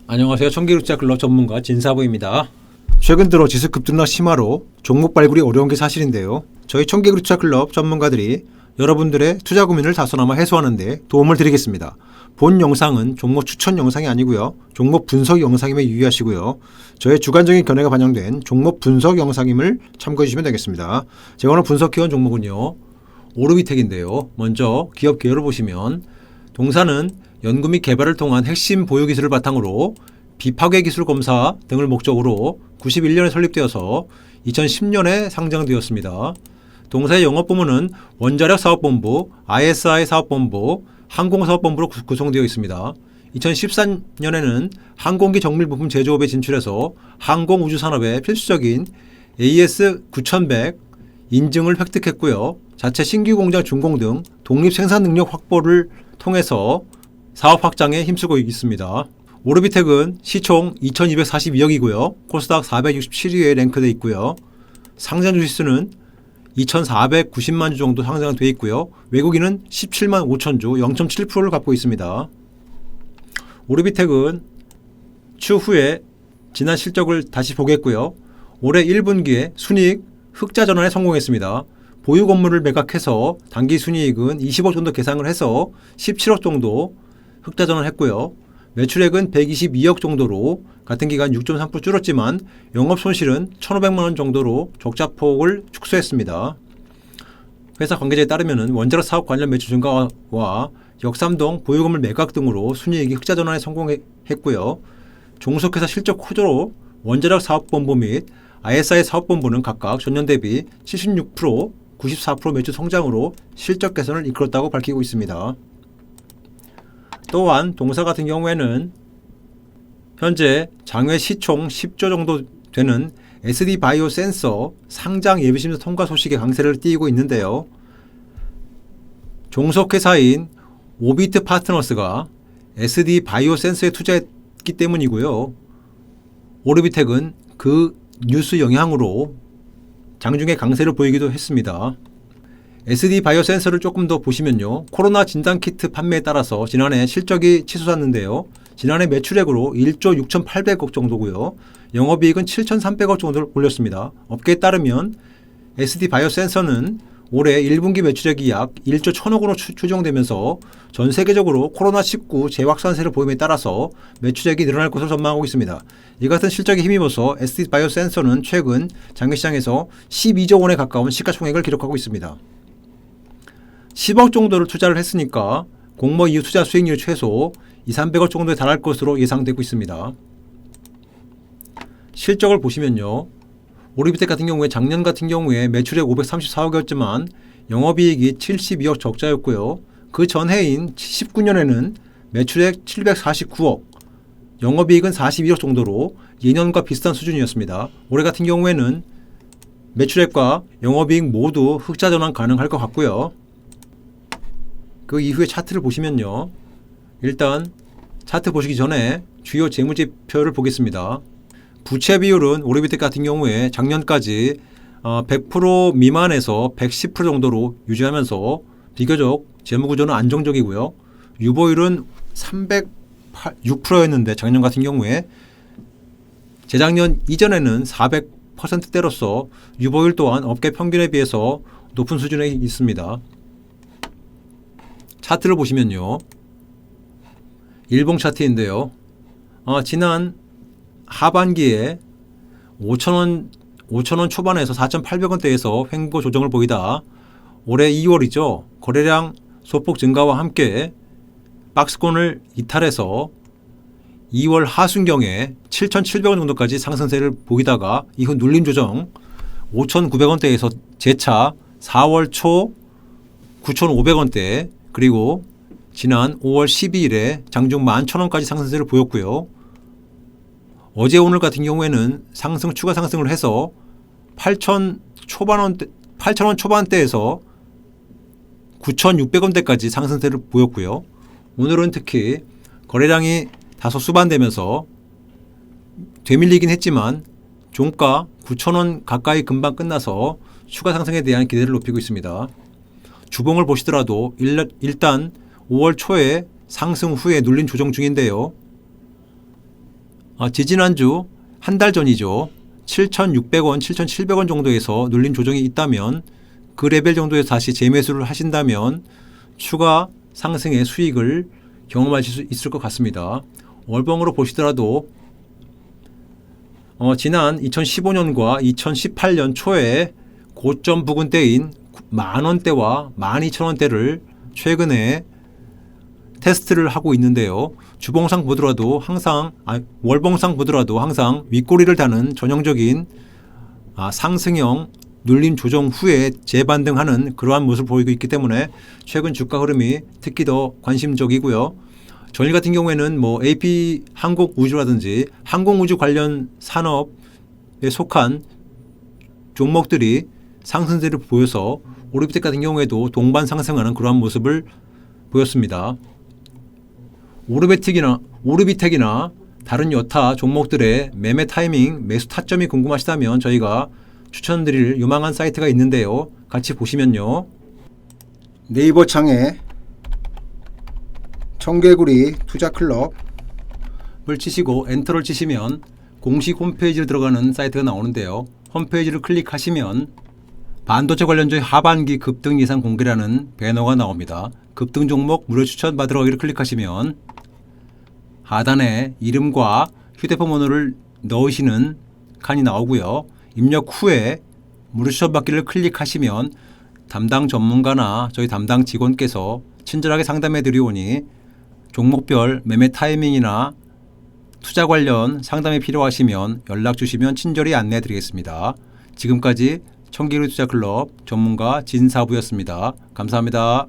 안녕하세요. 청기루자클럽 전문가 진사부입니다. 최근 들어 지수 급등락 심화로 종목 발굴이 어려운 게 사실인데요. 저희 청기루자클럽 전문가들이 여러분들의 투자 고민을 다소나마 해소하는 데 도움을 드리겠습니다. 본 영상은 종목 추천 영상이 아니고요. 종목 분석 영상임에 유의하시고요. 저의 주관적인 견해가 반영된 종목 분석 영상임을 참고해 주시면 되겠습니다. 제가 오늘 분석해온 종목은요. 오르비텍인데요. 먼저 기업 개요를 보시면 동사는 연구 및 개발을 통한 핵심 보유 기술을 바탕으로 비파괴 기술 검사 등을 목적으로 91년에 설립되어서 2010년에 상장되었습니다. 동사의 영업부문은 원자력 사업본부, ISI 사업본부, 항공사업본부로 구성되어 있습니다. 2014년에는 항공기 정밀 부품 제조업에 진출해서 항공우주산업의 필수적인 AS9100 인증을 획득했고요. 자체 신규 공장 준공 등 독립 생산 능력 확보를 통해서 사업 확장에 힘쓰고 있습니다. 오르비텍은 시총 2242억이고요. 코스닥 467위에 랭크되어 있고요. 상장 주식수는 2490만 주 정도 상장되어 있고요. 외국인은 17만 5천 주 0.7%를 갖고 있습니다. 오르비텍은 추후에 지난 실적을 다시 보겠고요. 올해 1분기에 순이익 흑자 전환에 성공했습니다. 보유 건물을 매각해서 당기 순이익은 20억 정도 계상을 해서 17억 정도 흑자 전환했고요. 매출액은 122억 정도로 같은 기간 6.3% 줄었지만 영업 손실은 1,500만 원 정도로 적자폭을 축소했습니다. 회사 관계자에 따르면 원자력 사업 관련 매출 증가와 역삼동 보유 건물 매각 등으로 순이익이 흑자 전환에 성공했고요. 종속회사 실적 호조로 원자력 사업본부 및 ISI 사업본부는 각각 전년 대비 76%, 94% 매출 성장으로 실적 개선을 이끌었다고 밝히고 있습니다. 또한 동사 같은 경우에는 현재 장외 시총 10조 정도 되는 SD바이오 센서 상장 예비심사 통과 소식에 강세를 띄우고 있는데요. 종속회사인 오비트 파트너스가 SD바이오 센서에 투자했기 때문이고요. 오르비텍은 그 뉴스 영향으로 장중에 강세를 보이기도 했습니다. SD바이오 센서를 조금 더 보시면요. 코로나 진단키트 판매에 따라서 지난해 실적이 치솟았는데요. 지난해 매출액으로 1조 6,800억 정도고요. 영업이익은 7,300억 정도를 올렸습니다. 업계에 따르면 SD바이오 센서는 올해 1분기 매출액이 약 1조 1,000억으로 추정되면서 전 세계적으로 코로나19 재확산세를 보임에 따라서 매출액이 늘어날 것으로 전망하고 있습니다. 이 같은 실적에 힘입어서 SD바이오 센서는 최근 장외시장에서 12조 원에 가까운 시가총액을 기록하고 있습니다. 10억 정도를 투자를 했으니까 공모 이후 투자 수익률이 최소 2,300억 정도에 달할 것으로 예상되고 있습니다. 실적을 보시면요. 오르비텍 같은 경우에 작년 같은 경우에 매출액 534억이었지만 영업이익이 72억 적자였고요. 그 전해인 19년에는 매출액 749억, 영업이익은 42억 정도로 예년과 비슷한 수준이었습니다. 올해 같은 경우에는 매출액과 영업이익 모두 흑자 전환 가능할 것 같고요. 그 이후에 차트를 보시면요. 일단 차트 보시기 전에 주요 재무지표를 보겠습니다. 부채 비율은 오르비텍 같은 경우에 작년까지 100% 미만에서 110% 정도로 유지하면서 비교적 재무구조는 안정적이고요. 유보율은 306%였는데 작년 같은 경우에 재작년 이전에는 400%대로서 유보율 또한 업계 평균에 비해서 높은 수준에 있습니다. 차트를 보시면요. 일봉 차트인데요. 지난 하반기에 5,000원 초반에서 4,800원대에서 횡보 조정을 보이다 올해 2월이죠. 거래량 소폭 증가와 함께 박스권을 이탈해서 2월 하순경에 7,700원 정도까지 상승세를 보이다가 이후 눌림 조정 5,900원대에서 재차 4월 초 9,500원대 그리고 지난 5월 12일에 장중 11,000원까지 상승세를 보였고요. 어제 오늘 같은 경우에는 추가 상승을 해서 8,000원 초반대에서 9,600원대까지 상승세를 보였고요. 오늘은 특히 거래량이 다소 수반되면서 되밀리긴 했지만 종가 9,000원 가까이 금방 끝나서 추가 상승에 대한 기대를 높이고 있습니다. 주봉을 보시더라도 일단 5월 초에 상승 후에 눌림 조정 중인데요. 지지난주 한 달 전이죠. 7,600원, 7,700원 정도에서 눌림 조정이 있다면 그 레벨 정도에서 다시 재매수를 하신다면 추가 상승의 수익을 경험하실 수 있을 것 같습니다. 월봉으로 보시더라도 지난 2015년과 2018년 초에 고점 부근대인 만원대와 12,000원대를 최근에 테스트를 하고 있는데요. 주봉상 보더라도 항상 월봉상 보더라도 항상 윗꼬리를 다는 전형적인 상승형 눌림 조정 후에 재반등하는 그러한 모습을 보이고 있기 때문에 최근 주가 흐름이 특히 더 관심적이고요. 전일 같은 경우에는 AP 항공우주라든지 항공우주 관련 산업에 속한 종목들이 상승세를 보여서 오르비텍 같은 경우에도 동반 상승하는 그러한 모습을 보였습니다. 오르비텍이나 다른 여타 종목들의 매매 타이밍, 매수 타점이 궁금하시다면 저희가 추천드릴 유망한 사이트가 있는데요. 같이 보시면요. 네이버 창에 청개구리 투자클럽을 치시고 엔터를 치시면 공식 홈페이지로 들어가는 사이트가 나오는데요. 홈페이지를 클릭하시면 반도체 관련주의 하반기 급등 예상 공개라는 배너가 나옵니다. 급등 종목 무료 추천 받으러 가기를 클릭하시면 하단에 이름과 휴대폰 번호를 넣으시는 칸이 나오고요. 입력 후에 무료 추천 받기를 클릭하시면 담당 전문가나 저희 담당 직원께서 친절하게 상담해 드리오니 종목별 매매 타이밍이나 투자 관련 상담이 필요하시면 연락 주시면 친절히 안내해 드리겠습니다. 지금까지 청개구리 투자클럽 전문가 진사부였습니다. 감사합니다.